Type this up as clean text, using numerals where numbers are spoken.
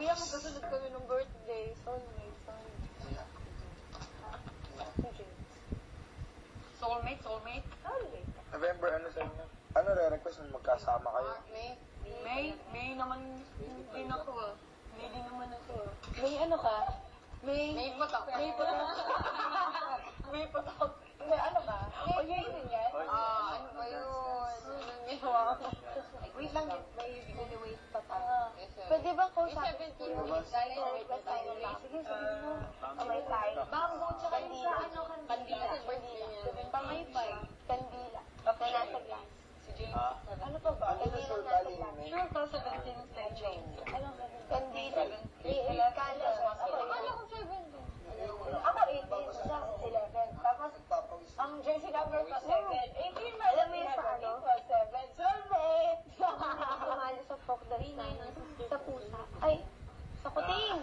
Kuya, magkasunod kami ng birthday. Soulmate. Soulmate? November, ano sa inyo? Ano re-request na magkasama kayo? May naman din ako. May din naman ako. May ano ka? May patok. May patok. May ano ba? May din yan? Ano ba yun? Anong ginawa ko? Wait lang, may wait pa tayo. Pwede ba ko sa 17 Sige, minutes. sabihin mo. Kamay tayo. Bambo, tsaka yung sa ano, Kandila. Pamaypay. Kandila. Okay, nasa glass. Ano pa ba? Kandila nasa glass. Sure ka sa 17 station. Kandila. Kala. Akala ko 17. Ako 18. Siya 11. Tapos, ang jersey number ko 7. 18 na. Alam mo yung sa ano? 7. Soulmate! Sumali sa folk dance sa pusa. Ay, sa kuting!